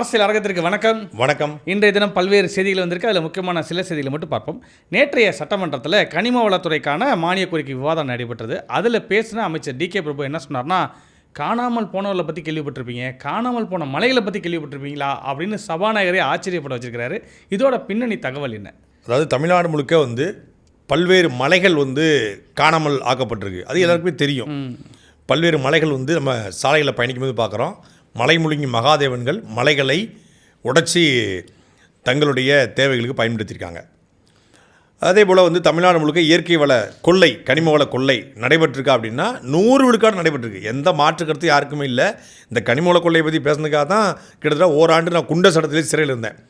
அரசியல் அரங்கத்திற்கு வணக்கம். வணக்கம். இன்றைய தினம் பல்வேறு செய்திகள் வந்திருக்கு. அதில் முக்கியமான சில செய்திகளை மட்டும் பார்ப்போம். நேற்றைய சட்டமன்றத்தில் கனிம வளத்துறைக்கான மானிய கோரிக்கை விவாதம் நடைபெற்றது. அதில் பேசின அமைச்சர் டி.கே. பிரபு என்ன சொன்னார்னா, காணாமல் போனவர்களை பற்றி கேள்விப்பட்டிருப்பீங்க, காணாமல் போன மலைகளை பற்றி கேள்விப்பட்டிருப்பீங்களா அப்படின்னு சபாநாயகரை ஆச்சரியப்பட வச்சிருக்கிறாரு. இதோட பின்னணி தகவல் என்ன? அதாவது தமிழ்நாடு முழுக்க பல்வேறு மலைகள் காணாமல் ஆக்கப்பட்டிருக்கு. அது எல்லாருக்குமே தெரியும். பல்வேறு மலைகள் நம்ம சாலைகளில் பயணிக்கும்போது பார்க்குறோம். மலை முழுங்கி மகாதேவன்கள் மலைகளை உடைச்சி தங்களுடைய தேவைகளுக்கு பயன்படுத்தியிருக்காங்க. அதே போல் தமிழ்நாடு முழுக்க இயற்கை வள கொள்ளை, கனிம வள கொள்ளை நடைபெற்றிருக்கா அப்படின்னா 100 விழுக்காடு நடைபெற்றிருக்கு. எந்த மாற்று கருத்து யாருக்குமே இல்லை. இந்த கனிம வள கொள்ளையை பற்றி பேசுனதுக்காக தான் கிட்டத்தட்ட ஓராண்டு நான் குண்ட சட்டத்திலே சிறையில் இருந்தேன்.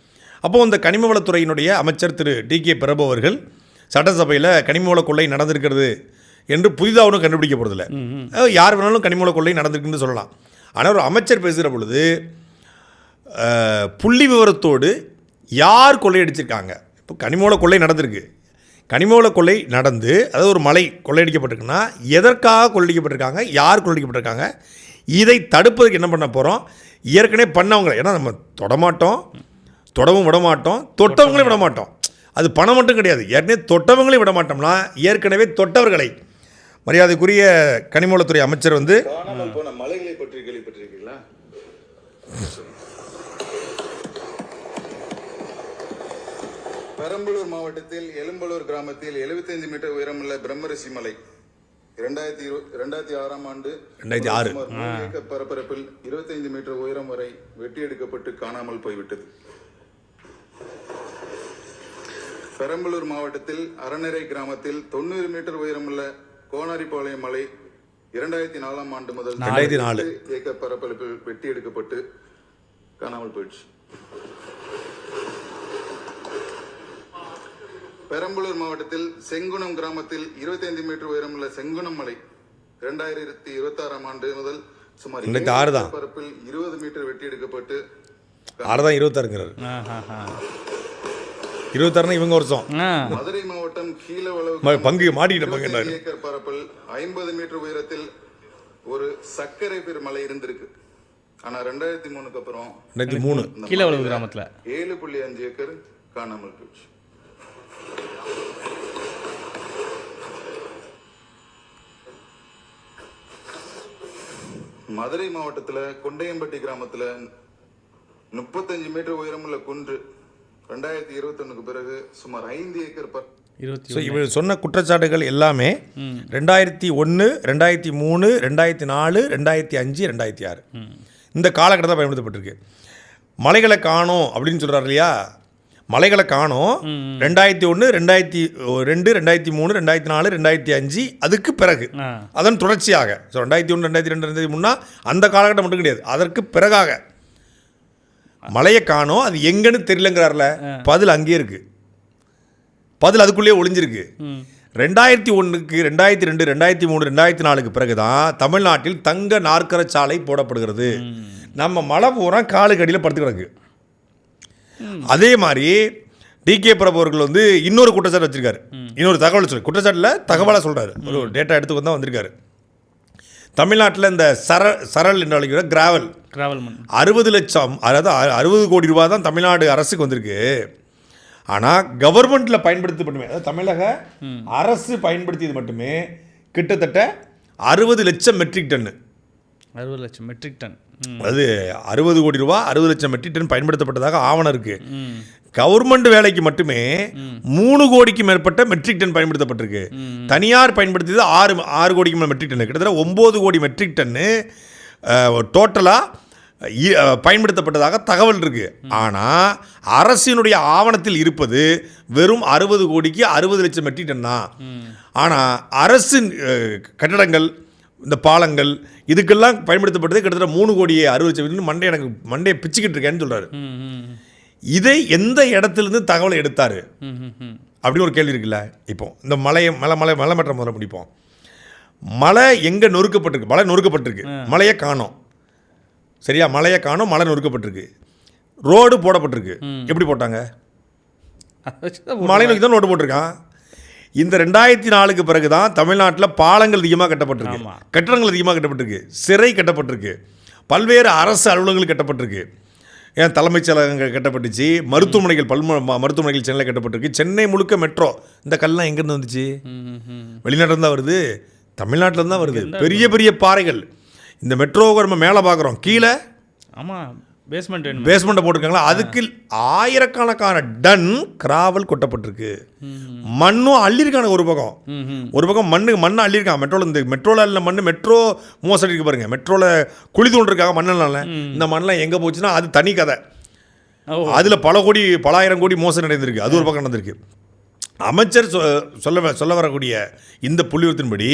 அப்போது அந்த கனிம வளத்துறையினுடைய அமைச்சர் திரு டி.கே. பிரபு அவர்கள் சட்டசபையில் கனிம வள கொள்ளை நடந்திருக்கிறது என்று புதிதாக ஒன்றும் கண்டுபிடிக்க போகிறதில்ல. யார் வேணாலும் கனிம வள கொள்ளை நடந்திருக்குன்னு சொல்லலாம். ஆனால் ஒரு அமைச்சர் பேசுகிற பொழுது புள்ளி விவரத்தோடு யார் கொள்ளையடிச்சிருக்காங்க, இப்போ கனிமவள கொள்ளை நடந்திருக்கு, கனிமவள கொள்ளை நடந்து அதாவது ஒரு மலை கொள்ளையடிக்கப்பட்டிருக்குன்னா எதற்காக கொள்ளையடிக்கப்பட்டிருக்காங்க, யார் கொள்ளையடிக்கப்பட்டிருக்காங்க, இதை தடுப்பதற்கு என்ன பண்ண போகிறோம், ஏற்கனவே பண்ணவங்களை, ஏன்னா நம்ம தொடமாட்டோம், தொடவும் விடமாட்டோம், தொட்டவங்களையும் விடமாட்டோம். அது பணம் மட்டும் கிடையாது, ஏற்கனவே தொட்டவங்களையும் விடமாட்டோம்னா ஏற்கனவே தொட்டவர்களை. மரியாதைக்குரிய கனிமவளத்துறை அமைச்சர் காணாமல் போன மலைகளை பற்றி கேள்விப்பட்டிருக்கீங்களா? பெரம்பலூர் மாவட்டத்தில் எலும்பலூர் கிராமத்தில் 75 மீட்டர் உயரமுள்ள பிரம்மரிஷி மலை 2006ஆம் ஆண்டு 2006 ஏக்கர் பரப்பரப்பில் 25 மீட்டர் உயரம் வரை வெட்டி எடுக்கப்பட்டு காணாமல் போய்விட்டது. பெரம்பலூர் மாவட்டத்தில் அறநெறை கிராமத்தில் 90 மீட்டர் உயரமுள்ள கோனாரிபாளையம் மலை 2004ஆம் ஆண்டு முதல் 2004 ஏக்கர் பரப்பளப்பில் வெட்டி எடுக்கப்பட்டு காணாமல் போயிடுச்சு. பெரம்பலூர் மாவட்டத்தில் செங்குணம் கிராமத்தில் 25 மீட்டர் உயரமுள்ள செங்குணம் மலை 2026ஆம் ஆண்டு முதல் சுமார் 6 பரப்பில் 20 மீட்டர் வெட்டி எடுக்கப்பட்டு 26 26 இவங்க வருஷம். மதுரை மாவட்டம் கீழவளவு பங்கு மாட்டிக்கிட்ட ஏக்கர் பரப்பில் 50 மீட்டர் உயரத்தில் ஒரு சர்க்கரை பெரு மலை இருந்திருக்கு. ஆனா 2003க்கு அப்புறம் 2003 கீழவளவு கிராமத்துல 7.5 ஏக்கர் காணாமல் போச்சு. மதுரை மாவட்டத்துல கொண்டையம்பட்டி கிராமத்துல 35 மீட்டர் உயரமுள்ள குன்று 2021க்கு பிறகு சுமார் 5 ஏக்கர் இவர் சொன்ன குற்றச்சாட்டுகள் எல்லாமே 2001, 2003, 2004, 2005, 2006 இந்த காலகட்டத்தில் பயன்படுத்தப்பட்டிருக்கு. மலைகளை காணோம் அப்படின்னு சொல்கிறார் இல்லையா, மலைகளை காணோம் 2001, 2002, 2003, 2004, 2005 அதுக்கு பிறகு அதன் தொடர்ச்சியாக. ஸோ 2001, 2002, 2003 அந்த காலகட்டம் மட்டும் கிடையாது, அதற்கு பிறகாக மலையை காணோம், அது எங்கன்னு தெரியலங்கிறார்ல, பதில் அங்கேயே இருக்கு, பதில் அதுக்குள்ளேயே ஒளிஞ்சிருக்கு. 2001க்கு 2002, 2003, 2004க்கு பிறகுதான் தமிழ்நாட்டில் தங்க நாற்கர சாலை போடப்படுகிறது. நம்ம மலை பூரா காலுக்கு அடியில் படுத்து கிடக்கு. அதே மாதிரி டி.கே. பிரபு அவர்கள் இன்னொரு குற்றச்சாட்டு வச்சிருக்காரு, இன்னொரு தகவல் சொல்லி குற்றச்சாட்டில் தகவலாக சொல்கிறாரு, ஒரு டேட்டா எடுத்து தான் வந்திருக்காரு. தமிழ்நாட்டில் இந்த சரல் என்று அழைக்கிற கிராவல் 60 லட்சம், அதாவது 60 கோடி ரூபா தான் தமிழ்நாடு அரசுக்கு வந்திருக்கு. ஆனால் கவர்மெண்ட்டில் பயன்படுத்தி மட்டுமே, அதாவது தமிழக அரசு பயன்படுத்தியது மட்டுமே கிட்டத்தட்ட 60 லட்சம் மெட்ரிக் டன்னு. 60 லட்சம் மெட்ரிக் டன், அது 60 கோடி ரூபா 60 லட்சம் மெட்ரிக் டன் பயன்படுத்தப்பட்டதாக ஆவணம் இருக்குது. கவர்மெண்ட் வேலைக்கு மட்டுமே 3 கோடிக்கு மேற்பட்ட மெட்ரிக் டன் பயன்படுத்தப்பட்டிருக்கு. தனியார் பயன்படுத்தியது 6 கோடிக்கு மேல் மெட்ரிக் டன், கிட்டத்தட்ட 9 கோடி மெட்ரிக் டன்னு டோட்டலாக பயன்படுத்தப்பட்டதாக தகவல் இருக்குது. ஆனால் அரசினுடைய ஆவணத்தில் இருப்பது வெறும் 60 கோடிக்கு 60 லட்சம் மெட்ரிக் டன் தான். ஆனால் அரசு கட்டடங்கள், இந்த பாலங்கள் இதுக்கெல்லாம் பயன்படுத்தப்பட்டது கிட்டத்தட்ட 3 கோடியே 60 லட்சம். எனக்கு மண்டையை பிச்சுக்கிட்டு இருக்கேன்னு சொல்கிறாரு. இதை எந்த இடத்துலேருந்து தகவலை எடுத்தார் அப்படின்னு ஒரு கேள்வி இருக்குல்ல. இப்போ இந்த மலை மற்ற முதல்ல முடிப்போம். மலை எங்கே நொறுக்கப்பட்டிருக்கு, மலை நொறுக்கப்பட்டிருக்கு, மலையை காணோம், சரியா, மலையை காணோம், மலை நொறுக்கப்பட்டிருக்கு, ரோடு போடப்பட்டிருக்கு. எப்படி போட்டாங்க, மலை நோக்கி தான் ரோடு போட்டிருக்கான். இந்த 2004க்கு பிறகு தான் தமிழ்நாட்டில் பாலங்கள் அதிகமாக கட்டப்பட்டிருக்கு, கட்டடங்கள் அதிகமாக கட்டப்பட்டிருக்கு, சிறை கட்டப்பட்டிருக்கு, பல்வேறு அரசு அலுவலகங்கள் கட்டப்பட்டிருக்கு. ஏன் தலைமைச் செயலகங்கள் கட்டப்பட்டுச்சு, மருத்துவமனைகள் மருத்துவமனைகள் சென்னையில் கட்டப்பட்டிருக்கு, சென்னை முழுக்க மெட்ரோ. இந்த கல்லாம் எங்கேருந்து வந்துச்சு? வெளிநாட்டில் தான் வருது, தமிழ்நாட்டில் தான் வருது. பெரிய பெரிய பாறைகள். இந்த மெட்ரோவை நம்ம மேலே பார்க்குறோம், கீழே ஆமாம் பேஸ்மெண்ட்டை போட்டிருக்காங்களா, அதுக்கு ஆயிரக்கணக்கான டன் கிராவல் கொட்டப்பட்டிருக்கு. மண்ணும் அள்ளியிருக்காங்க. ஒரு பக்கம் மண்ணை அள்ளியிருக்காங்க. மெட்ரோவில் இந்த மெட்ரோவில் இல்லை மண், மெட்ரோ மோசடி இருக்கு பாருங்க, மெட்ரோவில் குழி தோண்டிருக்காங்க மண்ணெல்லாம். இந்த மண்ணெலாம் எங்கே போச்சுன்னா அது தனி கதை. அதில் பல ஆயிரம் கோடி மோசடி நடந்திருக்கு. அது ஒரு பக்கம் நடந்திருக்கு. அமைச்சர் சொல்ல வரக்கூடிய இந்த புள்ளிவிவரத்தின்படி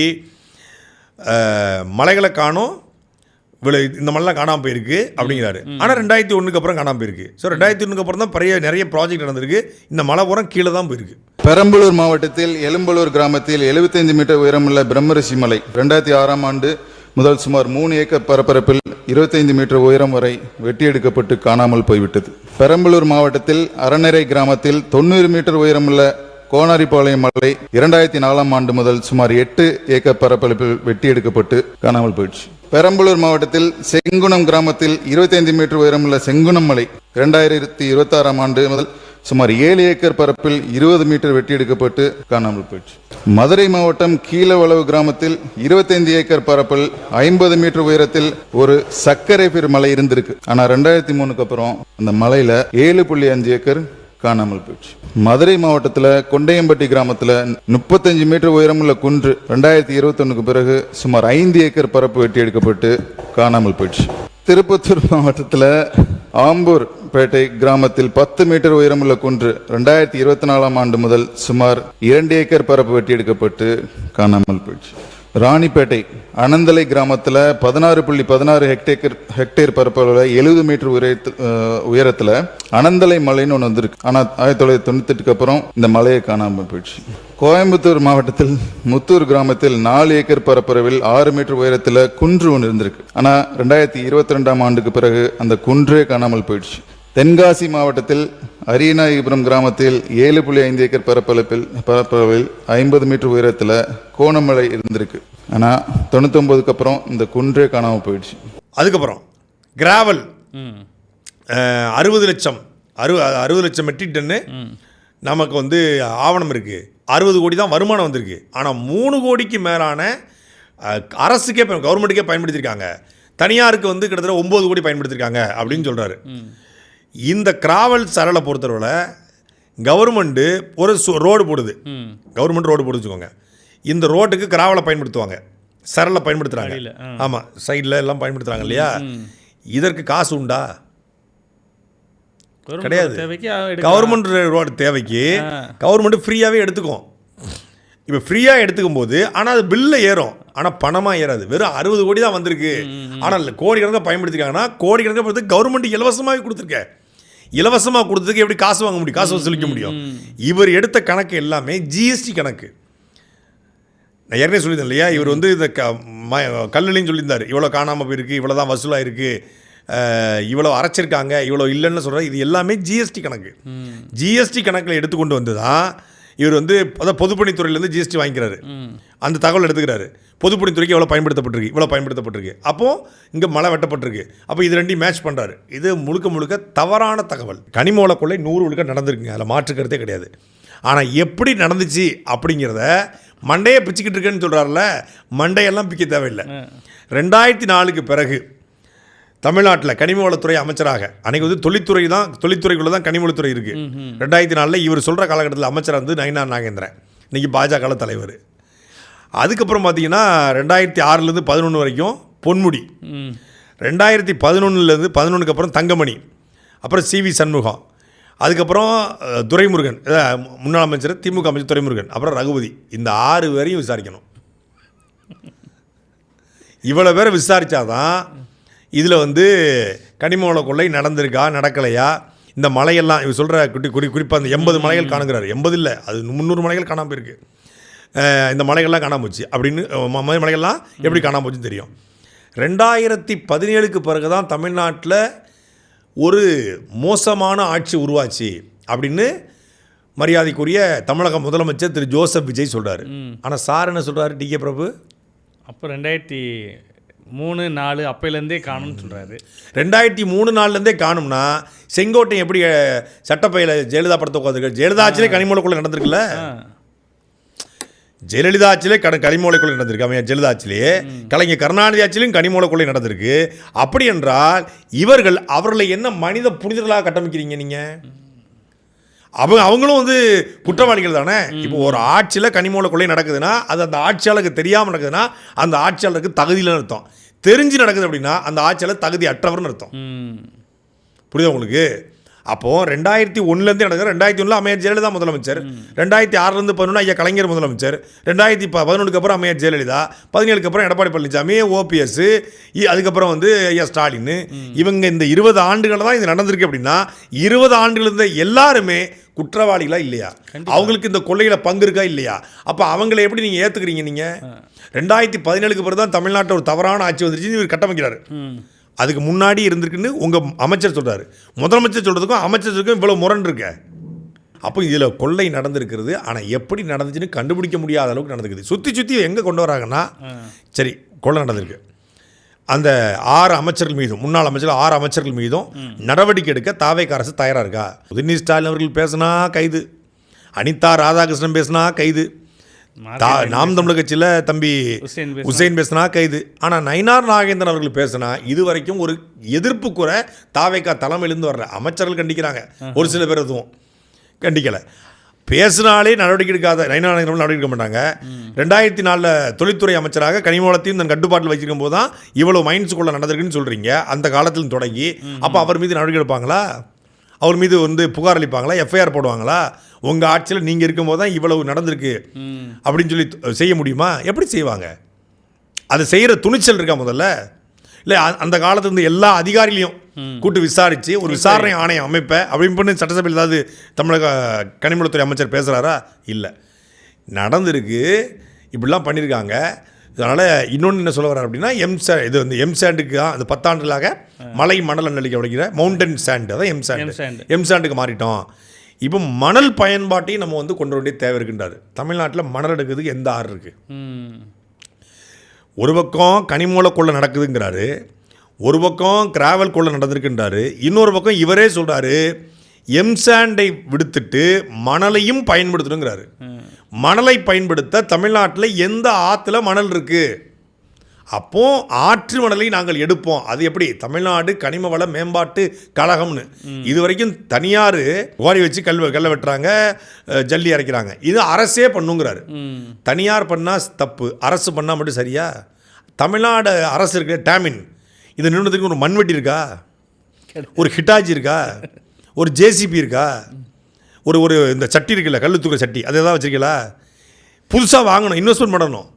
மலைகளை காணோம், இந்த மலைலாம் காணாமல் போயிருக்கு அப்படிங்கிறாரு. ஆனால் 2001 அப்புறம் காணாமல் போயிருக்கு. ஸோ 2001 அப்புறம் தான் நிறைய ப்ராஜெக்ட் நடந்திருக்கு. இந்த மலை பூரா கீழே தான் போயிருக்கு. பெரம்பலூர் மாவட்டத்தில் எழும்பலூர் கிராமத்தில் 75 மீட்டர் உயரமுள்ள பிரம்மரிஷி மலை 2006ஆம் ஆண்டு முதல் சுமார் 3 ஏக்கர் பரப்பரப்பில் 25 மீட்டர் உயரம் வரை வெட்டி எடுக்கப்பட்டு காணாமல் போய்விட்டது. பெரம்பலூர் மாவட்டத்தில் அறநெறை கிராமத்தில் 90 மீட்டர் உயரமுள்ள கோனாரிபாளையம் மலை 2004ஆம் ஆண்டு முதல் சுமார் 8 ஏக்கர் பரப்பளப்பில் வெட்டி எடுக்கப்பட்டு காணாமல் போயிடுச்சு. பெரம்பலூர் மாவட்டத்தில் செங்குணம் கிராமத்தில் 25 மீட்டர் உயரமுள்ள செங்குணம் மலை 2026ஆம் ஆண்டு முதல் சுமார் 7 ஏக்கர் பரப்பில் 20 மீட்டர் வெட்டி எடுக்கப்பட்டு காணாமல் போயிடுச்சு. மதுரை மாவட்டம் கீழவளவு கிராமத்தில் 25 ஏக்கர் பரப்பில் 50 மீட்டர் உயரத்தில் ஒரு சர்க்கரை பெரு மலை இருந்திருக்கு. ஆனால் 2003 அப்புறம் அந்த மலையில 7.5 ஏக்கர் காணாமல் போயிடுச்சு. மதுரை மாவட்டத்தில் கொண்டையம்பட்டி கிராமத்தில் 35 மீட்டர் உயரமுள்ள குன்று 2021 பிறகு சுமார் 5 ஏக்கர் பரப்பு வெட்டி எடுக்கப்பட்டு காணாமல் போயிடுச்சு. திருப்பத்தூர் மாவட்டத்தில் ஆம்பூர் பேட்டை கிராமத்தில் 10 மீட்டர் உயரமுள்ள குன்று 2024ஆம் ஆண்டு முதல் சுமார் 2 ஏக்கர் பரப்பு வெட்டி எடுக்கப்பட்டு காணாமல் போயிடுச்சு. ராணிப்பேட்டை அனந்தலை கிராமத்தில் 16.16 ஹெக்டேர் பரப்பளவில் 70 மீட்டர் உயரத்தில் அனந்தலை மலைன்னு ஒன்று வந்திருக்கு. ஆனால் 1998 அப்புறம் இந்த மலையை காணாமல் போயிடுச்சு. கோயம்புத்தூர் மாவட்டத்தில் முத்தூர் கிராமத்தில் 4 ஏக்கர் பரப்பளவில் 6 மீட்டர் உயரத்தில் குன்று ஒன்று இருந்திருக்கு. ஆனால் 2022ஆம் ஆண்டுக்கு பிறகு அந்த குன்றே காணாமல் போயிடுச்சு. தென்காசி மாவட்டத்தில் அரியநாயகபுரம் கிராமத்தில் 7.5 ஏக்கர் பரப்பளவில் 50 மீட்டர் உயரத்தில் கோணமலை இருந்திருக்கு. ஆனால் 99க்கு அப்புறம் இந்த குன்றே காணாமல் போயிடுச்சு. அதுக்கப்புறம் கிராவல் 60 லட்சம் மெட்ரிக் டன்னு நமக்கு வந்து ஆவணம் இருக்குது. 60 கோடி தான் வருமானம் வந்திருக்கு. ஆனால் 3 கோடிக்கு மேலான அரசுக்கே கவர்மெண்ட்டுக்கே பயன்படுத்தியிருக்காங்க. தனியாருக்கு வந்து கிட்டத்தட்ட 9 கோடி பயன்படுத்தியிருக்காங்க அப்படின்னு சொல்கிறாரு. இந்த கிராவல் சரளை பொறுத்தவரை கவர்மெண்ட்டு ஒரு ரோடு போடுது. கவர்மெண்ட் ரோடு போட்டு வச்சுக்கோங்க. இந்த ரோட்டுக்கு கிராவலை பயன்படுத்துவாங்க, சரளை பயன்படுத்துகிறாங்க. ஆமாம், சைடில் எல்லாம் பயன்படுத்துகிறாங்க இல்லையா? இதற்கு காசு உண்டா? கிடையாது. கவர்மெண்ட் ரோடு தேவைக்கு கவர்மெண்ட் ஃப்ரீயாகவே எடுத்துக்கும். இப்போ ஃப்ரீயாக எடுத்துக்கும் போது ஆனால் அது பில்ல ஏறும், ஆனால் பணமாக ஏறாது. வெறும் 60 கோடி தான் வந்திருக்கு. ஆனால் கோடிக்கணக்காக பயன்படுத்திருக்காங்கன்னா கோடிக்கணக்காக கவர்மெண்ட் இலவசமாகவே கொடுத்துருக்கேன். இலவசமாக கொடுத்ததுக்கு எப்படி காசு வாங்க முடியும், காசு வசூலிக்க முடியும்? இவர் எடுத்த கணக்கு எல்லாமே ஜிஎஸ்டி கணக்கு. நான் ஏற்கனவே சொல்லியிருந்தேன் இல்லையா, இவர் வந்து இந்த கல்லுலையும் சொல்லியிருந்தார், இவ்வளோ காணாமல் போயிருக்கு, இவ்வளோ தான் வசூலாயிருக்கு, இவ்வளோ அரைச்சிருக்காங்க, இவ்வளோ இல்லைன்னு சொல்கிறார். இது எல்லாமே ஜிஎஸ்டி கணக்கு. ஜிஎஸ்டி கணக்கில் எடுத்துக்கொண்டு வந்து தான் இவர் வந்து அதான் பொதுப்பணித்துறையிலேருந்து ஜிஎஸ்டி வாங்கிக்கிறாரு. அந்த தகவல் எடுத்துக்கிறாரு. பொதுப்பணித்துறைக்கு எவ்வளோ பயன்படுத்தப்பட்டிருக்கு, அப்போது இங்கே மழை வெட்டப்பட்டிருக்கு. அப்போ இது ரெண்டையும் மேட்ச் பண்ணுறாரு. இது முழுக்க தவறான தகவல். கனிம வள கொள்ளை 100% நடந்திருக்குங்க, அதில் மாற்று கருத்தே கிடையாது. ஆனால் எப்படி நடந்துச்சு அப்படிங்கிறத மண்டையை பிச்சுக்கிட்டு இருக்கேன்னு சொல்கிறாருல, மண்டையெல்லாம் பிக்க தேவையில்லை. 2004க்கு பிறகு தமிழ்நாட்டில் கனிமவளத்துறை அமைச்சராக அன்றைக்கி வந்து தொழில்துறைக்குள்ளே தான் கனிமவளத்துறை இருக்குது. 2004 இவர் சொல்கிற காலகட்டத்தில் அமைச்சராக இருந்து நயினார் நாகேந்திரன், இன்றைக்கி பாஜக தலைவர். அதுக்கப்புறம் பார்த்தீங்கன்னா 2006 11 வரைக்கும் பொன்முடி, 2011 அப்புறம் தங்கமணி, அப்புறம் CV சண்முகம், அதுக்கப்புறம் துரைமுருகன், முன்னாள் அமைச்சர் திமுக அமைச்சர் துரைமுருகன், அப்புறம் ரகுபதி. இந்த 6 பேரையும் விசாரிக்கணும். இவ்வளோ பேரை விசாரித்தாதான் இதில் வந்து கனிம வள கொள்ளை நடந்திருக்கா நடக்கலையா, இந்த மலையெல்லாம் இவர் சொல்கிற குறிப்பாக அந்த 80 மலைகள் காணுங்கிறாரு. 80 இல்லை, அது 300 மலைகள் காணாமல் போயிருக்கு. இந்த மலைகள்லாம் காணாமல் போச்சு அப்படின்னு, மலைகள்லாம் எப்படி காணாமல் போச்சுன்னு தெரியும். 2017க்கு பிறகு தான் தமிழ்நாட்டில் ஒரு மோசமான ஆட்சி உருவாச்சு அப்படின்னு மரியாதைக்குரிய தமிழக முதலமைச்சர் திரு ஜோசப் விஜய் சொல்கிறார். ஆனால் சார் என்ன சொல்கிறாரு, டிகே பிரபு? அப்போ 3-4 அப்பையிலேருந்தே காணும்னு சொல்கிறாரு. 2003-4லேருந்தே காணும்னா செங்கோட்டையன் எப்படி சட்டப்பையில் ஜெயலலிதா படத்தை உட்காந்துருக்கு? ஜெயலலிதா ஆட்சியிலே கனிமூலக்குள்ள நடந்திருக்குல்ல. ஜெயலலிதா ஆட்சியிலே கனிமூலக்குள்ள நடந்திருக்கு. அவன் ஜெயலலிதா ஆட்சியிலே, கலைஞர் கருணாநிதி ஆட்சியிலையும் கனிமூலக்குள்ளே நடந்திருக்கு. அப்படி என்றால் அவர்களை என்ன மனித புனிதர்களாக கட்டமைக்கிறீங்க நீங்கள்? அவங்களும் வந்து குற்றவாளிகள் தானே. இப்போ ஒரு ஆட்சியில் கனிமூல கொள்ளை நடக்குதுன்னா அது அந்த ஆட்சியாளருக்கு தெரியாமல் நடக்குதுன்னா அந்த ஆட்சியாளருக்கு தகுதியில்னு அர்த்தம். தெரிஞ்சு நடக்குது அப்படின்னா அந்த ஆட்சியாளர் தகுதி அற்றவர்னு அர்த்தம். புரியுதா உங்களுக்கு? அப்போது 2001லேருந்து நடக்குது. 2001 அம்மையார் ஜெயலலிதா முதலமைச்சர், 2006லேருந்து 2011 ஐயா கலைஞர் முதலமைச்சர், 2011க்கு அப்புறம் அம்மையார் ஜெயலலிதா, 17க்கு அப்புறம் எடப்பாடி பழனிசாமி, ஓபிஎஸ், அதுக்கப்புறம் வந்து ஐயா ஸ்டாலின். இவங்க இந்த 20 ஆண்டுகள் தான் இது நடந்திருக்கு. அப்படின்னா 20 ஆண்டுகள் இருந்த எல்லாருமே குற்றவாளிகளா இல்லையா? அவங்களுக்கு இந்த கொள்ளையில பங்கு இருக்கா இல்லையா? அப்போ அவங்களை எப்படி நீங்கள் ஏற்றுக்கிறீங்க? நீங்கள் 2017க்கு பிறகு தான் தமிழ்நாட்டில் ஒரு தவறான ஆட்சி வந்துருச்சு இவர் கட்டமைக்கிறாரு. அதுக்கு முன்னாடி இருந்திருக்குன்னு உங்கள் அமைச்சர் சொல்கிறாரு. முதலமைச்சர் சொல்கிறதுக்கும் அமைச்சருக்கும் இவ்வளோ முரண் இருக்க. அப்போ இதில் கொள்ளை நடந்திருக்கிறது. ஆனால் எப்படி நடந்துச்சுன்னு கண்டுபிடிக்க முடியாத அளவுக்கு நடந்துக்குது. சுற்றி எங்கே கொண்டு வராங்கன்னா, சரி கொள்ளை நடந்திருக்கு, அந்த 6 அமைச்சர்கள் மீதும், முன்னாள் அமைச்சர்கள் 6 அமைச்சர்கள் மீதும் நடவடிக்கை எடுக்க தாவேக அரசு தயாராக இருக்கா? உதயநிதி ஸ்டாலின் அவர்கள் பேசினா கைது, அனிதா ராதாகிருஷ்ணன் பேசினா கைது, நாம் தமிழர் கட்சியில் தம்பி உசேன் பேசினா கைது. ஆனால் நயினார் நாகேந்திரன் அவர்கள் பேசினா இது வரைக்கும் ஒரு எதிர்ப்பு குறை தாவேக தலைமையிலேருந்து வர்ற அமைச்சர்கள் கண்டிக்கிறாங்க. ஒரு சில பேர் எதுவும் கண்டிக்கலை. பேசினாலே நடவடிக்கை எடுக்காத நயினார் நாகேந்திரன் நடவடிக்கை எடுக்க மாட்டாங்க. 2004 தொழில்துறை அமைச்சராக கனிமவளத்தையும் தன் கட்டுப்பாட்டில் வச்சிருக்கும் போது தான் இவ்வளோ மைன்ஸுக்குள்ளே நடந்திருக்குன்னு சொல்கிறீங்க. அந்த காலத்தில் தொடங்கி அப்போ அவர் மீது நடவடிக்கை எடுப்பாங்களா? அவர் மீது வந்து புகார் அளிப்பாங்களா? எஃப்ஐஆர் போடுவாங்களா? உங்கள் ஆட்சியில் நீங்கள் இருக்கும்போது தான் இவ்வளவு நடந்திருக்கு அப்படின்னு சொல்லி செய்ய முடியுமா? எப்படி செய்வாங்க? அதை செய்கிற துணிச்சல் இருக்கா முதல்ல? இல்லை அந்த காலத்துல இருந்து எல்லா அதிகாரிகளையும் கூட்டு விசாரித்து ஒரு விசாரணை ஆணையம் அமைப்பேன் அப்படின்னு பண்ணி சட்டசபையில் ஏதாவது தமிழக கனிமவளத்துறை அமைச்சர் பேசுகிறாரா? இல்லை. நடந்திருக்கு, இப்படிலாம் பண்ணியிருக்காங்க. அதனால் இன்னொன்று என்ன சொல்ல வர்றார் அப்படின்னா, இது வந்து எம்சாண்டுக்கு தான் அந்த 10 ஆண்டுகளாக மலை மணல் அன்னளிக்க வடிக்கிற மவுண்டன் சாண்டு, அதான் எம்சாண்டுக்கு மாறிட்டோம். இப்போ மணல் பயன்பாட்டையும் நம்ம வந்து கொண்டு வேண்டிய தேவை இருக்குன்றாரு. தமிழ்நாட்டில் மணல் எடுக்கிறதுக்கு எந்த ஆறு இருக்குது? ஒரு பக்கம் கனிமூல கொள்ளை நடக்குதுங்கிறாரு, ஒரு பக்கம் கிராவல் கொள்ளை நடந்திருக்குன்றாரு, இன்னொரு பக்கம் இவரே சொல்கிறாரு எம்சாண்டை விடுத்துட்டு மணலையும் பயன்படுத்தணுங்கிறாரு. மணலை பயன்படுத்த தமிழ்நாட்டில் எந்த ஆற்றுல மணல் இருக்குது? அப்போ ஆற்று மணலை நாங்கள் எடுப்போம். அது எப்படி? தமிழ்நாடு கனிம வள மேம்பாட்டு கழகம்னு இது வரைக்கும் தனியார் குவாரி வச்சு கல்லை வெட்டுறாங்க, ஜல்லி அரைக்கிறாங்க. இது அரசே பண்ணுங்கிறாரு. தனியார் பண்ணால் தப்பு, அரசு பண்ணால் மட்டும் சரியா? தமிழ்நாடு அரசு இருக்க டேமின் இது நிறுவனத்துக்கு ஒரு மண்வெட்டி இருக்கா? ஒரு ஹிட்டாஜி இருக்கா? ஒரு ஜேசிபி இருக்கா? ஒரு இந்த சட்டி இருக்குல்ல, கல் தூக்குற சட்டி, அது எதாவது வச்சுருக்கீங்களா? புதுசாக வாங்கணும், இன்வெஸ்ட்மெண்ட் பண்ணணும்.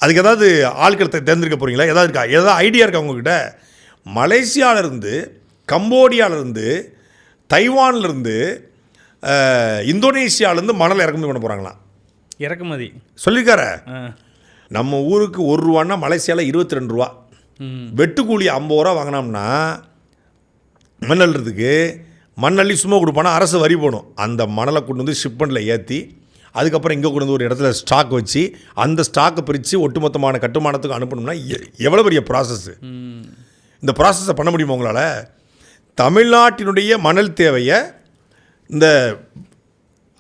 அதுக்கு ஏதாவது ஆட்கள் தேர்ந்தெடுக்க போகிறீங்களா? ஏதாவது இருக்கா? ஏதாவது ஐடியா இருக்கா உங்ககிட்ட? மலேசியாவிலேருந்து, கம்போடியாவிலேருந்து, தைவான்லேருந்து, இந்தோனேஷியாவிலேருந்து மணல் இறக்குமதி பண்ண போகிறாங்களாம். இறக்குமதி சொல்லியிருக்கார. நம்ம ஊருக்கு 1 ரூபான்னா மலேசியாவில் 22 ரூபா. வெட்டுக்கூலி 50 ரூபா வாங்கினோம்னா மண்ணல்றதுக்கு மண்ணள்ளி சும்மா கொடுப்பானா அரசு வரி போடும். அந்த மணலை கொண்டு வந்து ஷிப்மெண்ட்டில் ஏற்றி அதுக்கப்புறம் இங்கே கொண்டு வந்து ஒரு இடத்துல ஸ்டாக் வச்சு அந்த ஸ்டாக்கை பிரித்து ஒட்டுமொத்தமான கட்டுமானத்துக்கு அனுப்பணும்னா எவ்வளோ பெரிய ப்ராசஸ்ஸு. இந்த ப்ராசஸை பண்ண முடியுமா உங்களால்? தமிழ்நாட்டினுடைய மணல் தேவையை இந்த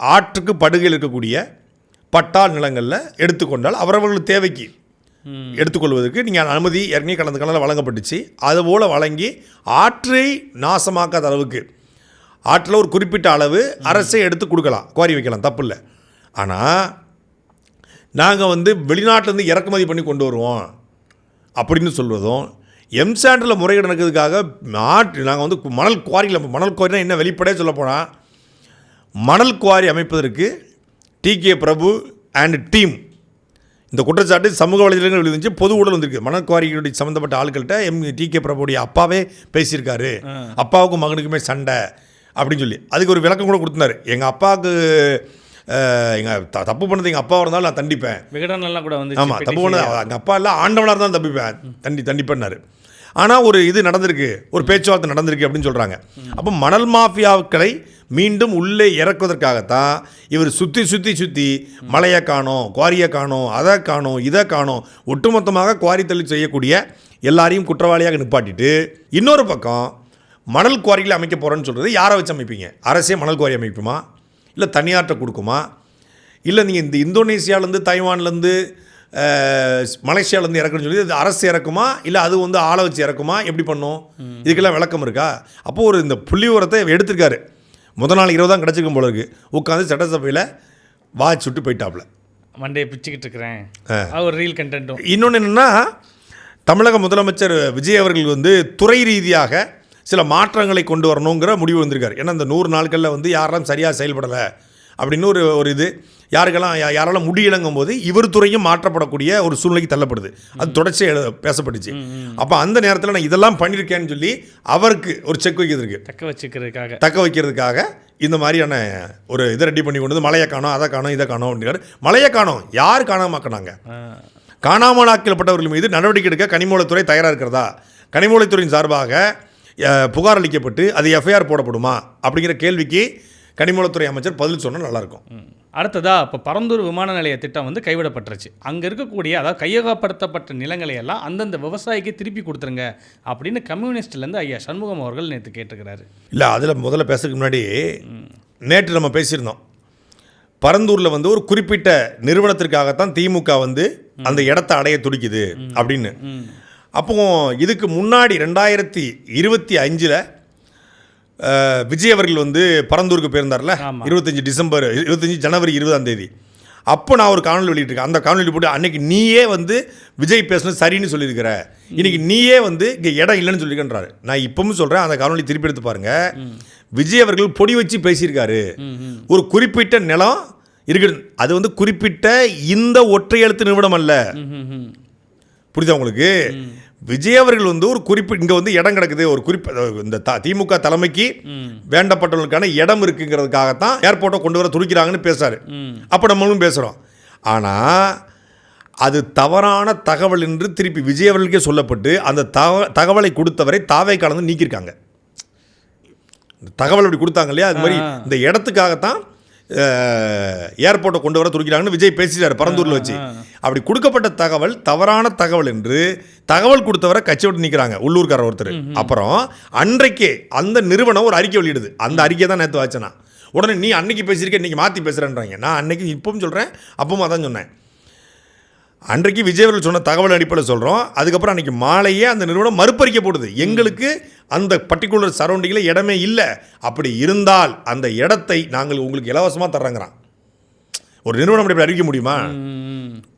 ஆற்றுக்கு படுகையில் இருக்கக்கூடிய பட்டாள் நிலங்களில் எடுத்துக்கொண்டால் அவரவர்கள் தேவைக்கு எடுத்துக்கொள்வதற்கு நீங்கள் அனுமதி ஏற்கனவே கடந்த காலத்தில் வழங்கப்பட்டுச்சு. அதுபோல் வழங்கி ஆற்றை நாசமாக்காத அளவுக்கு ஆற்றில் ஒரு குறிப்பிட்ட அளவு அரசை எடுத்து கொடுக்கலாம், குவாரி வைக்கலாம், தப்பு இல்லை. ஆனால் நாங்கள் வந்து வெளிநாட்டிலேருந்து இறக்குமதி பண்ணி கொண்டு வருவோம் அப்படின்னு சொல்வதும், எம்சாண்டில் முறைகேடு நடக்கிறதுக்காக நாங்கள் வந்து மணல் குவாரினா என்ன வெளிப்படையாக சொல்ல போனால், மணல் குவாரி அமைப்பதற்கு டிகே பிரபு அண்ட் டீம் இந்த குற்றச்சாட்டு சமூக வலைதளங்கள் எழுதிச்சு, பொது ஊழல் வந்திருக்கு. மணல் குவாரிகளுடைய சம்மந்தப்பட்ட ஆட்கள்கிட்ட டிகே பிரபுடைய அப்பாவே பேசியிருக்காரு, அப்பாவுக்கும் மகனுக்குமே சண்டை அப்படின்னு சொல்லி அதுக்கு ஒரு விளக்கம் கூட கொடுத்துருந்தாரு. எங்கள் அப்பாவுக்கு எங்கள் தப்பு பண்ணது எங்கள் அப்பாவாக இருந்தாலும் நான் தண்டிப்பேன். விகடனெல்லாம் கூட வந்து ஆமாம், தப்பு பண்ணது எங்கள் அப்பா எல்லாம் ஆண்டவனாக இருந்தாலும் தண்டிப்பேன்னாரு. ஆனால் ஒரு இது நடந்திருக்கு, ஒரு பேச்சுவார்த்தை நடந்திருக்கு அப்படின்னு சொல்கிறாங்க. அப்போ மணல் மாஃபியாக்களை மீண்டும் உள்ளே இறக்குவதற்காகத்தான் இவர் சுற்றி மலையை காணோம், குவாரியை காணோம், அதை காணோம், இதை காணோம், ஒட்டுமொத்தமாக குவாரி தொழில் செய்யக்கூடிய எல்லாரையும் குற்றவாளியாக நிப்பாட்டிட்டு, இன்னொரு பக்கம் மணல் குவாரிகளை அமைக்க போகிறேன்னு சொல்கிறது யாரை வச்சு அமைப்பீங்க? அரசே மணல் குவாரி அமைக்குமா, இல்லை தனியார்ட்ட கொடுக்குமா, இல்லை நீங்கள் இந்த இந்தோனேசியாவிலேருந்து தைவான்லேருந்து மலேசியாவிலேருந்து இறக்குன்னு சொல்லி அது அரசு இறக்குமா, இல்லை அது வந்து ஆளை வச்சு இறக்குமா, எப்படி பண்ணும்? இதுக்கெல்லாம் விளக்கம் இருக்கா? அப்போது ஒரு இந்த புள்ளி உரத்தை எடுத்திருக்காரு. முதல் நாள் 20 தான் கிடச்சிக்கும் போல இருக்குது. உட்காந்து சட்டசபையில் வாட்ச் விட்டு போயிட்டாப்புல, மண்டையை பிச்சுக்கிட்டு இருக்கிறேன். ஒரு ரீல் கண்டென்ட்டும். இன்னொன்று என்னென்னா, தமிழக முதலமைச்சர் விஜய் அவர்கள் வந்து துறை ரீதியாக சில மாற்றங்களை கொண்டு வரணுங்கிற முடிவு வந்திருக்காரு. ஏன்னா இந்த 100 நாட்களில் வந்து யாரெல்லாம் சரியாக செயல்படலை அப்படின்னு ஒரு இது யாரெல்லாம் முடியிலங்கும் போது இவர் துறையும் மாற்றப்படக்கூடிய ஒரு சூழ்நிலைக்கு தள்ளப்படுது. அது தொடர்ச்சியாக பேசப்பட்டுச்சு. அப்போ அந்த நேரத்தில் நான் இதெல்லாம் பண்ணியிருக்கேன்னு சொல்லி அவருக்கு ஒரு செக் வைக்கிறதுக்கு தக்க வைக்கிறதுக்காக இந்த மாதிரியான ஒரு இதை ரெடி பண்ணி கொண்டு வந்து மலையை காணோம், அதை காணோம், இதை காணோம் அப்படிங்கிறார். மலையை காணோம் யார் காணாமாக்கினாங்க? காணாமலாக்கப்பட்டவர்கள் மீது நடவடிக்கை எடுக்க கனிமவளத்துறை தயாராக இருக்கிறதா? கனிமவளத்துறையின் சார்பாக புகார் அளிக்கப்பட்டு அது எஃப்ஐஆர் போடப்படுமா அப்படிங்கிற கேள்விக்கு கனிமவளத்துறை அமைச்சர் பதில் சொன்னால் நல்லாயிருக்கும். அடுத்ததா இப்போ பரந்தூர் விமான நிலைய திட்டம் வந்து கைவிடப்பட்டுருச்சு. அங்கே இருக்கக்கூடிய அதாவது கையகப்படுத்தப்பட்ட நிலங்களை எல்லாம் அந்தந்த விவசாயிக்கு திருப்பி கொடுத்துருங்க அப்படின்னு கம்யூனிஸ்ட்லேருந்து ஐயா சண்முகம் அவர்கள் நேற்று கேட்டுக்கிறாரு. இல்லை, அதில் முதல்ல பேசுறதுக்கு முன்னாடி நேற்று நம்ம பேசியிருந்தோம். பரந்தூரில் வந்து ஒரு குறிப்பிட்ட நிறுவனத்திற்காகத்தான் திமுக வந்து அந்த இடத்த அடைய துடிக்குது அப்படின்னு. அப்போ இதுக்கு முன்னாடி 2025 விஜய் அவர்கள் வந்து பரந்தூருக்கு போயிருந்தார்ல, 25 ஜனவரி 20 அப்போ நான் ஒரு காணொலி வெளியிட்டிருக்கேன். அந்த காணொலி போட்டு அன்னைக்கு நீயே வந்து விஜய் பேசுனது சரின்னு சொல்லியிருக்கிற, இன்னைக்கு நீயே வந்து இங்கே இடம் இல்லைன்னு சொல்லியிருக்கன்றாரு. நான் இப்பவும் சொல்கிறேன், அந்த காணொலி திருப்பி எடுத்து பாருங்க. விஜய் அவர்கள் பொடி வச்சு பேசியிருக்காரு. ஒரு குறிப்பிட்ட நிலம் இருக்குது, அது வந்து குறிப்பிட்ட இந்த ஒற்றை எழுத்து நிறுவனம் அல்ல. புரியுதா உங்களுக்கு? விஜய் அவர்கள் வந்து ஒரு குறிப்பிட்ட இங்கே வந்து இடம் கிடக்குது, ஒரு இந்த திமுக தலைமைக்கு வேண்டப்பட்டவர்களுக்கான இடம் இருக்குங்கிறதுக்காகத்தான் ஏர்போர்ட்டை கொண்டு வர துடிக்கிறாங்கன்னு பேசுறாரு. அப்போ நம்மளும் பேசுகிறோம். ஆனால் அது தவறான தகவல் என்று திருப்பி விஜய் அவர்களுக்கே சொல்லப்பட்டு அந்த தகவலை கொடுத்தவரை தாவை கலந்து நீக்கியிருக்காங்க. தகவல் அப்படி கொடுத்தாங்க இல்லையா, அது மாதிரி இந்த இடத்துக்காகத்தான் ஏர்போர்ட்டை கொண்டு வர துடிக்கிறாங்கன்னு விஜய் பேசிட்டார் பரந்தூரில் வச்சு. அப்படி கொடுக்கப்பட்ட தகவல் தவறான தகவல் என்று தகவல் கொடுத்தவரை கட்சி விட்டு நிற்கிறாங்க உள்ளூர்காரர் ஒருத்தர். அப்புறம் அன்றைக்கே அந்த நிறுவனம் ஒரு அறிக்கை வெளியிடுது. அந்த அறிக்கை தான் நேற்று வாச்சனா. உடனே நீ அன்னைக்கு பேசியிருக்க, இன்றைக்கி மாற்றி பேசுகிறேன்றாங்க. நான் அன்னைக்கு இப்பவும் சொல்கிறேன், அப்பவும் அதான் சொன்னேன். அன்றைக்கு விஜய் அவர்கள் சொன்ன தகவல் அடிப்படையில் சொல்கிறோம். அதுக்கப்புறம் அன்றைக்கி மாலையே அந்த நிறுவனம் மறுப்பறிக்கை போடுது, எங்களுக்கு அந்த பர்டிகுலர் சரௌண்டிங்கில் இடமே இல்லை, அப்படி இருந்தால் அந்த இடத்தை நாங்கள் உங்களுக்கு இலவசமாக தர்றோங்கிறான். ஒரு நிறுவனம் அப்படி அறிவிக்க முடியுமா?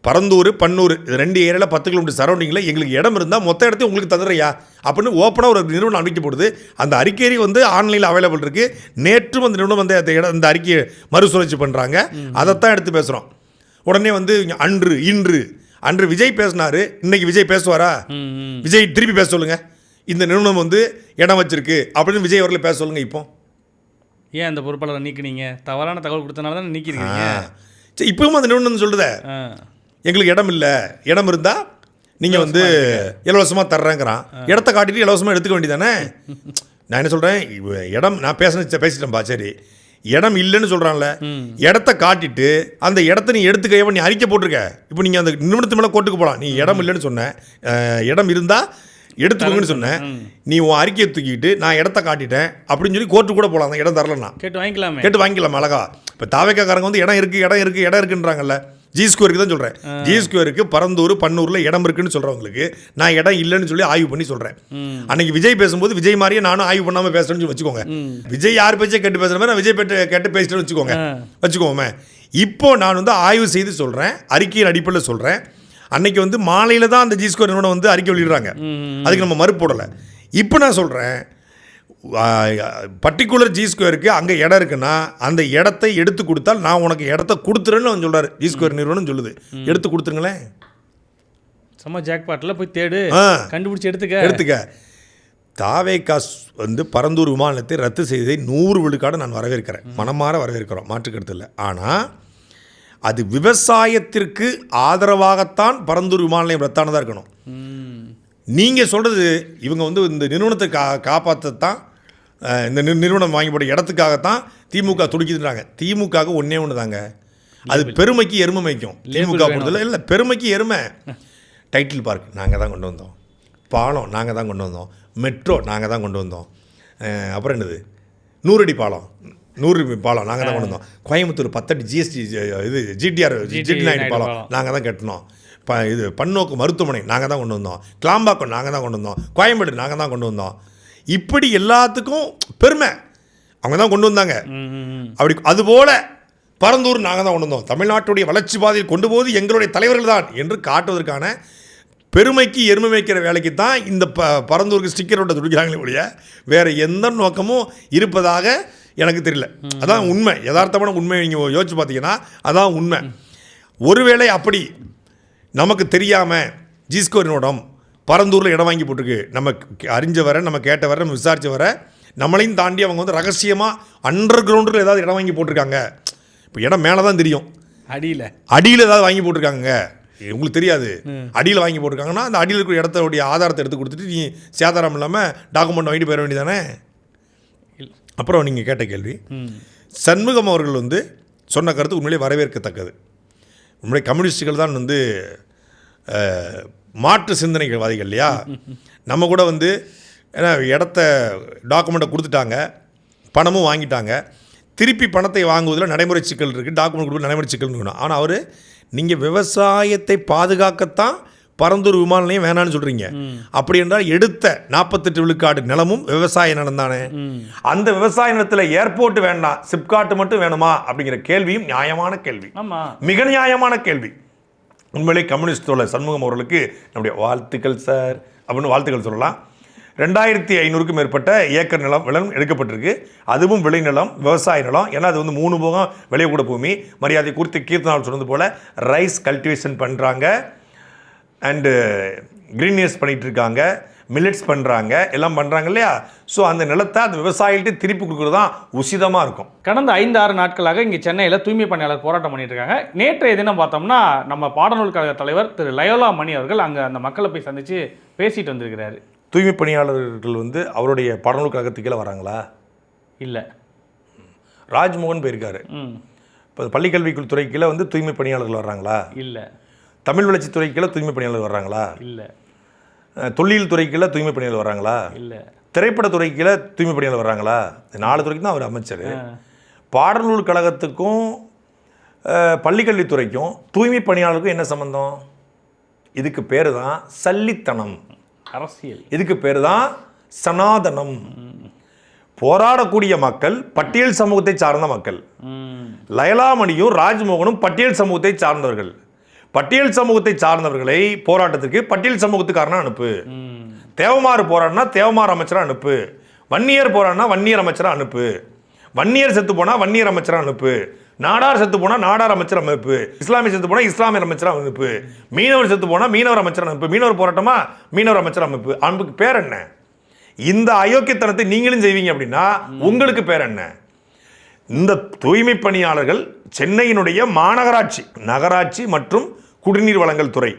பரந்தூர் பன்னூர் இது 2 ஏரியாவில் 10 கிலோமீட்டர் சரௌண்டிங்கில் எங்களுக்கு இடம் இருந்தால் மொத்த இடத்தையும் உங்களுக்கு தந்துடுறியா அப்படின்னு ஓப்பனாக ஒரு நிறுவனம் அறிவிக்கப்படுது. அந்த அறிக்கை வந்து ஆன்லைனில் அவைலபிள் இருக்குது. நேற்றும் அந்த நிறுவனம் வந்து அந்த அறிக்கையை மறுசுழற்சி பண்ணுறாங்க. அதைத்தான் எடுத்து பேசுகிறோம். உடனே வந்து அன்று விஜய் பேசினாரு, இன்னைக்கு விஜய் பேசுவாரா? விஜய் திருப்பி பேச சொல்லுங்க, இந்த நிறுவனம் வந்து இடம் வச்சிருக்கு அப்படின்னு விஜய் அவர்களை பேச சொல்லுங்க. இப்போ ஏன் அந்த பொறுப்பாளரை நீக்கினீங்க? தவறான தகவல் கொடுத்தனால தான் நீக்கிருக்கீங்க. சரி, இப்பவும் அந்த நிறுவனம் சொல்லுத எங்களுக்கு இடம் இல்லை, இடம் இருந்தால் நீங்கள் வந்து இலவசமாக தர்றேங்கிறான். இடத்த காட்டிட்டு இலவசமாக எடுத்துக்க வேண்டியதானே? நான் என்ன சொல்கிறேன், இடம் நான் பேசிட்டேன்பா. சரி, இடம் இல்லைன்னு சொல்கிறான்ல, இடத்த காட்டிட்டு அந்த இடத்த நீ எடுத்துக்க நீ அறிக்கை போட்டிருக்க. இப்போ நீங்கள் அந்த நிறுவனத்து மேலே கோர்ட்டுக்கு போகலாம். நீ இடம் இல்லைன்னு சொன்ன, இடம் இருந்தால் எடுத்துக்கோங்கன்னு சொன்னேன். நீ உன் அறிக்கையை தூக்கிட்டு நான் இடத்த காட்டிட்டேன் அப்படின்னு சொல்லி கோர்ட்டு கூட போகலாம். அந்த இடம் தரலன்னா கேட்டு வாங்கிக்கலாம் அழகா. இப்போ தாவேக்காரங்க வந்து இடம் இருக்குன்றாங்கல்ல, ஜி ஸ்கொயருக்கு தான் சொல்கிறேன். ஜி ஸ்கொயருக்கு பரந்தூர் பன்னூரில் இடம் இருக்குன்னு சொல்கிறவங்களுக்கு நான் இடம் இல்லைன்னு சொல்லி ஆய்வு பண்ணி சொல்கிறேன். அன்னைக்கு விஜய் பேசும்போது விஜய் மாதிரியே நானும் ஆய்வு பண்ணாமல் பேசுகிறேன்னு வச்சுக்கோங்க. விஜய் யார் பேச்சே கேட்டு பேசுகிற மாதிரி நான் விஜய் கேட்டு பேசிட்டேன்னு வச்சுக்கோங்க. இப்போ நான் வந்து ஆய்வு செய்து சொல்கிறேன், அறிக்கையின் அடிப்படையில் சொல்கிறேன். அன்னைக்கு வந்து மாலையில் தான் அந்த ஜி ஸ்கொயர் நிறுவனம் வந்து அறிக்கை வெளியிடுறாங்க. அதுக்கு நம்ம மறுப்பு போடலை. இப்போ நான் சொல்கிறேன், பர்டிகுலர் ஜி ஸ்கொயருக்கு அங்கே இடம் இருக்குன்னா அந்த இடத்தை எடுத்து கொடுத்தால் நான் உனக்கு இடத்த கொடுத்துறேன்னு அவன் சொல்கிறார். ஜி ஸ்கொயர் நிறுவனம் சொல்லுது, எடுத்து கொடுத்துருங்களேன். சும்மா ஜாக்பாட்டில் போய் தேடு, கண்டுபிடிச்சி எடுத்துக்க. தாவேகா வந்து பரந்தூர் விமானத்தை ரத்து செய்ததை 100 விழுக்காடு நான் வரவேற்கிறேன், மனமாற வரவேற்கிறோம், மாற்றுக்கருத்து இல்லை. ஆனால் அது விவசாயத்திற்கு ஆதரவாகத்தான் பரந்தூர் விமான நிலையம் ரத்தானதாக இருக்கணும். நீங்கள் சொல்கிறது இவங்க வந்து இந்த நிறுவனத்தை காப்பாற்றத்தான் இந்த நிறுவனம் வாங்கி போட்ட இடத்துக்காகத்தான் திமுக துடிக்குதுன்றாங்க. திமுக ஒன்றே ஒன்று தாங்க, அது பெருமைக்கு எருமை வைக்கும். திமுக பொறுத்தல இல்லை, பெருமைக்கு எருமை. டைட்டில் பார்க் நாங்கள் தான் கொண்டு வந்தோம், பாலம் நாங்கள் தான் கொண்டு வந்தோம், மெட்ரோ நாங்கள் தான் கொண்டு வந்தோம், அப்புறம் என்னது 100 அடி பாலம், 100 அடி பாலம் நாங்கள் தான் கொண்டு வந்தோம், கோயம்புத்தூர் 10 அடி ஜிஎஸ்டி இது ஜிடி நாயுடு பாலம் நாங்கள் தான் கட்டினோம், இது பன்னோக்கு மருத்துவமனை நாங்கள் தான் கொண்டு வந்தோம், கிளாம்பாக்கம் நாங்கள் தான் கொண்டு வந்தோம், கோயம்பேடு நாங்கள் தான் கொண்டு வந்தோம். இப்படி எல்லாத்துக்கும் பெருமை அவங்க தான் கொண்டு வந்தாங்க. அப்படி அதுபோல் பரந்தூர் நாங்கள் தான் கொண்டு வந்தோம், தமிழ்நாட்டுடைய வளர்ச்சி பாதையில் கொண்டு போவது எங்களுடைய தலைவர்கள் தான் என்று காட்டுவதற்கான பெருமைக்கு எருமை வைக்கிற வேலைக்கு தான் இந்த பரந்தூருக்கு ஸ்டிக்கரோட துடிக்கிறாங்களே ஒழிய வேறு எந்த நோக்கமும் இருப்பதாக எனக்கு தெரியல. அதான் உண்மை, யதார்த்தமான உண்மை. நீங்கள் யோசிச்சு பார்த்தீங்கன்னா அதான் உண்மை. ஒருவேளை அப்படி நமக்கு தெரியாமல் ஜிஸ்கோரினோடம் பரந்தூரில் இடம் வாங்கி போட்டிருக்கு, நம்ம அறிஞ்ச வர, நம்ம கேட்ட வர, நம்ம விசாரித்த வர, நம்மளையும் தாண்டி அவங்க வந்து ரகசியமாக அண்டர் கிரவுண்டில் ஏதாவது இடம் வாங்கி போட்டிருக்காங்க. இப்போ இடம் மேலே தான் தெரியும், அடியில் ஏதாவது வாங்கி போட்டிருக்காங்க, உங்களுக்கு தெரியாது. அடியில் வாங்கி போட்டிருக்காங்கன்னா அந்த அடியில் இருக்கிற இடத்தோடைய ஆதாரத்தை எடுத்து கொடுத்துட்டு நீ சேதாரம் இல்லாமல் டாக்குமெண்ட் வாங்கிட்டு போயிட வேண்டியதானே. அப்புறம் நீங்கள் கேட்ட கேள்வி, சண்முகம் அவர்கள் வந்து சொன்ன கருத்து உண்மையிலே வரவேற்கத்தக்கது. உண்மையிலே கம்யூனிஸ்டுகள் தான் வந்து மாற்று சிந்தனைகள்வாதிகள் இல்லையா. நம்ம கூட வந்து ஏன்னா இடத்த டாக்குமெண்ட்டை கொடுத்துட்டாங்க, பணமும் வாங்கிட்டாங்க, திருப்பி பணத்தை வாங்குவதில் நடைமுறை சிக்கல் இருக்குது, டாக்குமெண்ட் கொடுக்க நடைமுறை சிக்கல்னு இருக்கணும். ஆனால் அவர் நீங்கள் விவசாயத்தை பாதுகாக்கத்தான் பரந்தூர் விமான நிலையம் வேணான்னு சொல்கிறீங்க. அப்படி என்றால் எடுத்த 48 விழுக்காடு நிலமும் விவசாய நிலம் தானே. அந்த விவசாய நிலத்தில் ஏர்போர்ட் வேண்டாம், சிப்காட் மட்டும் வேணுமா அப்படிங்கிற கேள்வியும் நியாயமான கேள்வி, மிக நியாயமான கேள்வி. உண்மையிலே கம்யூனிஸ்ட் தோழர் சண்முகம் அவர்களுக்கு நம்முடைய வாழ்த்துக்கள் சார் அப்படின்னு வாழ்த்துக்கள் சொல்லலாம். 2500க்கும் மேற்பட்ட ஏக்கர் நிலம் எடுக்கப்பட்டிருக்கு. அதுவும் விளைநிலம், விவசாய நிலம். ஏன்னா அது வந்து 3 போகம் விளையக்கூட பூமி. மரியாதை குறித்து கீர்த்தனால் சொன்னது போல் ரைஸ் கல்டிவேஷன் பண்ணுறாங்க, அண்டு க்ரீனியர்ஸ் பண்ணிகிட்டு இருக்காங்க, மில்லட்ஸ் பண்ணுறாங்க, எல்லாம் பண்ணுறாங்க இல்லையா. ஸோ அந்த நிலத்தை அந்த விவசாயிகிட்ட திருப்பி கொடுக்குறது தான் உசிதமாக இருக்கும். கடந்த 5-6 நாட்களாக இங்கே சென்னையில் தூய்மை பணியாளர் போராட்டம் பண்ணிட்டு இருக்காங்க. நேற்றைய தினம் பார்த்தோம்னா நம்ம பாடநூல் கழக தலைவர் திரு லயோலா மணி அவர்கள் அங்கே அந்த மக்களை போய் சந்தித்து பேசிட்டு வந்திருக்கிறாரு. தூய்மை பணியாளர்கள் வந்து அவருடைய பாடநூல் கழகத்துக்கு கீழே வராங்களா? இல்லை. ராஜ்மோகன் போயிருக்காரு. இப்போ பள்ளிக்கல்விக்குள் துறை கீழே வந்து தூய்மை பணியாளர்கள் வர்றாங்களா? இல்லை. தமிழ் வளர்ச்சித்துறை கீழே தூய்மை பணியாளர்கள் வர்றாங்களா? இல்லை. தொல்லியல் துறை கீழே தூய்மை பணியாளர் வர்றாங்களா? இல்லை. திரைப்படத்துறை கீழே தூய்மை பணியாளர் வர்றாங்களா? 4 துறைக்கு தான் அவர் அமைச்சர். பாடநூல் கழகத்துக்கும் பள்ளிக்கல்வித்துறைக்கும் தூய்மை பணியாளருக்கும் என்ன சம்பந்தம்? இதுக்கு பேர் தான் சல்லித்தனம், அரசியல். இதுக்கு பேர் தான் சனாதனம். போராடக்கூடிய மக்கள் பட்டியல் சமூகத்தை சார்ந்த மக்கள். லயலாமணியும் ராஜ்மோகனும் பட்டியல் சமூகத்தை சார்ந்தவர்கள். பட்டியல் சமூகத்தை சார்ந்தவர்களை போராட்டத்திற்கு பட்டியல் சமூகத்துக்காரனா அனுப்பு. தேவமாறு போராடினா தேவமாறு அமைச்சரா அனுப்பு. வன்னியர் போராடினா வன்னியர் அமைச்சரா அனுப்பு. வன்னியர் செத்து போனா வன்னியர் அமைச்சரா அனுப்பு. நாடார் செத்து போனா நாடார் அமைச்சர் அமைப்பு. இஸ்லாமிய செத்து போனா இஸ்லாமியர் அமைச்சர் அமைப்பு. மீனவர் செத்து போனா மீனவர் அமைச்சர் அமைப்பு. மீனவர் போராட்டமா மீனவர் அமைச்சர் அமைப்பு. அன்புக்கு பேர் என்ன? இந்த அயோக்கியத்தனத்தை நீங்களும் செய்வீங்க அப்படின்னா உங்களுக்கு பேர் என்ன? இந்த தூய்மை பணியாளர்கள் சென்னையினுடைய மாநகராட்சி, நகராட்சி மற்றும் குடிநீர் வழங்கல் துறை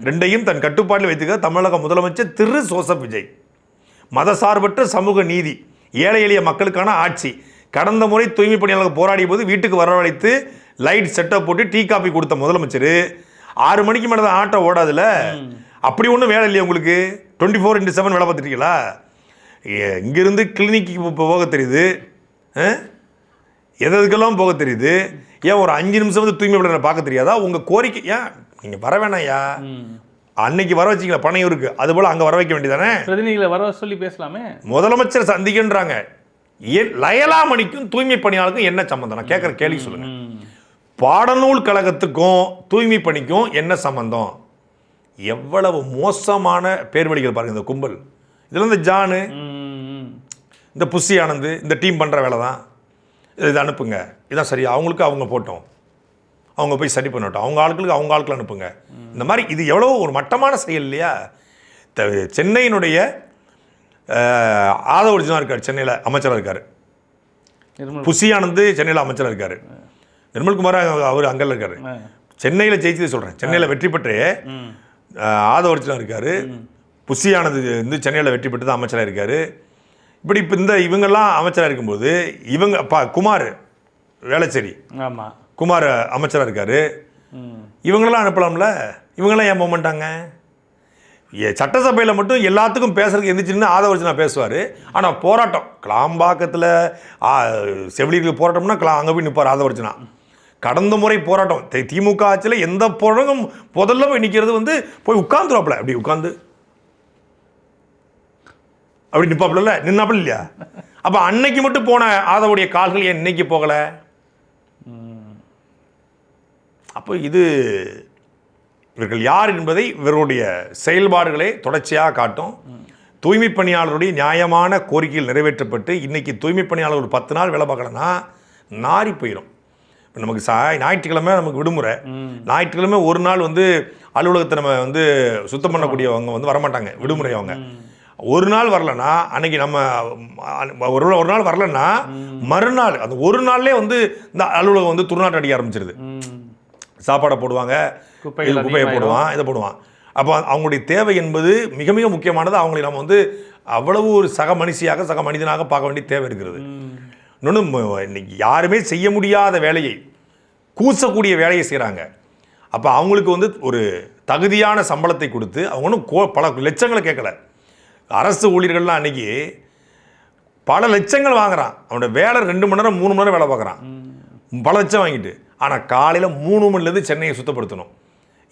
ரெண்டையும் தன் கட்டுப்பாட்டில் வைத்துக்க தமிழக முதலமைச்சர் திரு ஜோசப் விஜய். மதசார்பற்ற சமூக நீதி, ஏழை எளிய மக்களுக்கான ஆட்சி. கடந்த முறை தூய்மை பணியாளர்கள் போராடிய போது வீட்டுக்கு வரவழைத்து லைட் செட்டப் போட்டு டீ காப்பி கொடுத்த முதலமைச்சர் 6 மணிக்கு மேலே தான் ஆட்டோ ஓடாதுல. அப்படி ஒன்றும் வேலை இல்லையா உங்களுக்கு? 24/7 வேலை பார்த்துட்டீங்களா? இங்கிருந்து கிளினிக்கு போக தெரியுது, எதுக்கெல்லாம் போக தெரியுது. ஏன் ஒரு 5 நிமிஷம் வந்து தூய்மை பணியாளரை பார்க்க தெரியாதா? உங்கள் கோரிக்கை ஏன் நீங்கள் வர வேணாயா? அன்னைக்கு வர வச்சிங்களா பனையூருக்கு, அது போல் அங்கே வர வைக்க வேண்டியதானே? பிரதிநிதிகளை வர சொல்லி பேசலாமே. முதலமைச்சர் சந்திக்கின்றாங்க. லயலாமணிக்கும் தூய்மை பணியாளருக்கும் என்ன சம்பந்தம்? நான் கேட்குற கேள்வி சொல்லுங்க. பாடநூல் கழகத்துக்கும் தூய்மை பணிக்கும் என்ன சம்பந்தம்? எவ்வளவு மோசமான பேர்வழிகள் பாருங்க இந்த கும்பல். இதில் இந்த ஜானு, இந்த புஷி ஆனந்த், இந்த டீம் பண்ணுற வேலை தான். இது அனுப்புங்க, இதான் சரியா, அவங்களுக்கு அவங்க போட்டோம், அவங்க போய் சரி பண்ணட்டும், அவங்க ஆட்களுக்கு அனுப்புங்க. இந்த மாதிரி இது எவ்வளோ ஒரு மட்டமான செயல் இல்லையா? சென்னையினுடைய ஆதவர்ஜுனா இருக்கார், சென்னையில் அமைச்சராக இருக்கார். புஷி ஆனந்த் சென்னையில் அமைச்சராக இருக்கார். நிர்மல்குமார் அவர் அங்கே இருக்கார். சென்னையில் ஜெயிச்சது சொல்கிறேன். சென்னையில் வெற்றி பெற்று ஆதவர்ஜுனா இருக்கார். புஷியானது வந்து சென்னையில் வெற்றி பெற்று தான் அமைச்சராக இருக்கார். இப்படி இப்போ இவங்கெல்லாம் அமைச்சராக இருக்கும்போது குமார் வேளச்சேரி ஆமாம், குமார் அமைச்சராக இருக்கார். இவங்களெல்லாம் அனுப்பலாம்ல, இவங்கெல்லாம் ஏன் போக மாட்டாங்க? சட்டசபையில் மட்டும் எல்லாத்துக்கும் பேசுறதுக்கு எந்திரிச்சுன்னு ஆதரவர்ஜனா பேசுவார். ஆனால் போராட்டம் கிளாம்பாக்கத்தில் செவிலியர்கள் போராட்டம்னா அங்கே போய் நிற்பார் ஆதரவர்ஜனா. கடந்த முறை போராட்டம் திமுக ஆட்சியில் எந்த போராட்டம் முதல்ல போய் நிற்கிறது வந்து போய் உட்காந்துருவாப்புல, அப்படி உட்காந்து அப்படி நிற்பாப்புல, நின்னாப்புல இல்லையா? அப்போ அன்னைக்கு மட்டும் போன ஆதரவுடைய கால்கள் ஏன் இன்னைக்கு போகலை? அப்போ இது இவர்கள் யார் என்பதை இவருடைய செயல்பாடுகளே தொடர்ச்சியாக காட்டும். தூய்மை பணியாளருடைய நியாயமான கோரிக்கைகள் நிறைவேற்றப்பட்டு இன்னைக்கு தூய்மை பணியாளர் ஒரு 10 நாள் வேலை பார்க்கலன்னா நாரி போயிடும். இப்போ நமக்கு ஞாயிற்றுக்கிழமை நமக்கு விடுமுறை, ஞாயிற்றுக்கிழமை ஒரு நாள் வந்து அலுவலகத்தை நம்ம வந்து சுத்தம் பண்ணக்கூடியவங்க வந்து வரமாட்டாங்க, விடுமுறை அவங்க. ஒரு நாள் வரலன்னா அன்னைக்கு நம்ம ஒரு நாள் வரலன்னா மறுநாள் அந்த ஒரு நாள்லேயே வந்து இந்த அலுவலகம் வந்து துர்நாற்றம் அடிக்க ஆரம்பிச்சிருது. சாப்பாடை போடுவாங்க, குப்பையை போடுவான், இதை போடுவான். அப்போ அவங்களுடைய தேவை என்பது மிக மிக முக்கியமானது. அவங்களை நம்ம வந்து அவ்வளவு ஒரு சக மனுஷியாக சக மனிதனாக பார்க்க வேண்டிய தேவை இருக்கிறது. இன்னொன்று, இன்னைக்கு யாருமே செய்ய முடியாத வேலையை, கூசக்கூடிய வேலையை செய்கிறாங்க. அப்போ அவங்களுக்கு வந்து ஒரு தகுதியான சம்பளத்தை கொடுத்து அவங்க ஒன்றும் பல லட்சங்களை கேட்கல. அரசு ஊழியர்கள்லாம் அன்னைக்கு பல லட்சங்கள் வாங்குறான். அவனோட வேலை 2 மணி நேரம் 3 மணி நேரம் வேலை பார்க்குறான், பல லட்சம் வாங்கிட்டு. ஆனால் காலையில் 3 மணிலேருந்து சென்னையை சுத்தப்படுத்தணும்.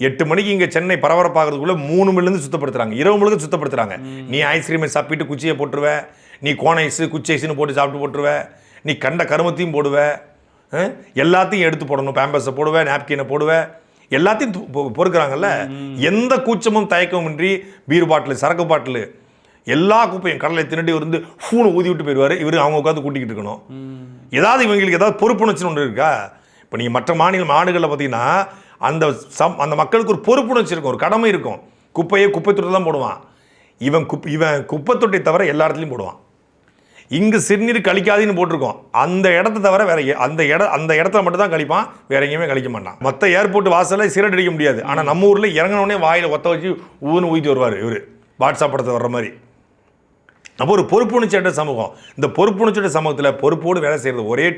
8 மணிக்கு இங்கே சென்னை பரபரப்பாகிறதுக்குள்ளே 3 மணிலேருந்து சுத்தப்படுத்துறாங்க, இரவு முழுக்க சுத்தப்படுத்துறாங்க. நீ ஐஸ்கிரீமை சாப்பிட்டு குச்சியை போட்டுருவ, நீ கோன் ஐஸு குச்சி ஐஸுன்னு போட்டு சாப்பிட்டு போட்டுருவ, நீ கண்ட கருமத்தையும் போடுவ, எல்லாத்தையும் எடுத்து போடணும், பேம்பர்ஸை போடுவேன், நாப்கினை போடுவேன், எல்லாத்தையும் பொறுக்கிறாங்கல்ல. எந்த கூச்சமும் தயக்கமும் இன்றி பீர் பாட்டில், சரக்கு பாட்டில், எல்லா குப்பையும் கடலை திரட்டி வந்து ஃபூனை ஊதி விட்டு போயிடுவார். இவர் அவங்க உட்காந்து கூட்டிக்கிட்டு இருக்கணும். ஏதாவது இவங்களுக்கு ஏதாவது பொறுப்புணர்ச்சின்னு ஒன்று இருக்கா? இப்போ நீங்கள் மற்ற நாடுகளில் பார்த்தீங்கன்னா அந்த மக்களுக்கு ஒரு பொறுப்புணர்ச்சி இருக்கும், ஒரு கடமை இருக்கும். குப்பையை குப்பை தொட்டி தான் போடுவான். இவன் குப்பை தொட்டை தவிர எல்லா இடத்துலையும் போடுவான். இங்கு சிறுநீர் கழிக்காதுன்னு போட்டிருக்கோம், அந்த இடத்த தவிர வேற அந்த இடத்துல மட்டும் தான் கழிப்பான், வேற எங்கேயுமே கழிக்க மாட்டான். மற்ற ஏர்போர்ட் வாசலில் சிகரெட் அடிக்க முடியாது. ஆனால் நம்ம ஊரில் இறங்கினோடனே வாயில் ஒத்த வச்சு ஊன்னு ஊற்றி வருவார் இவர், வாட்ஸ்அப் படத்தை வர்ற மாதிரி. அப்போ ஒரு பொறுப்புணர்ச்சியற்ற சமூகம். இந்த பொறுப்புணர்ச்சியற்ற சமூகத்தில் பொறுப்போடு வேலை செய்கிறது ஒரே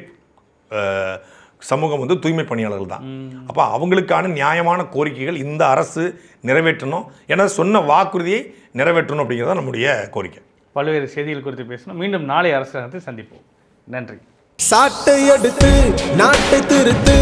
சமூகம் வந்து தூய்மை பணியாளர்கள் தான். அப்போ அவங்களுக்கான நியாயமான கோரிக்கைகள் இந்த அரசு நிறைவேற்றணும், ஏன்னா சொன்ன வாக்குறுதியை நிறைவேற்றணும் அப்படிங்கிறத நம்முடைய கோரிக்கை. பல்வேறு செய்திகள் குறித்து பேசணும். மீண்டும் நாளை அரசாங்கத்தை சந்திப்போம். நன்றி. சாட்டை எடுத்து நாட்டை திருத்து.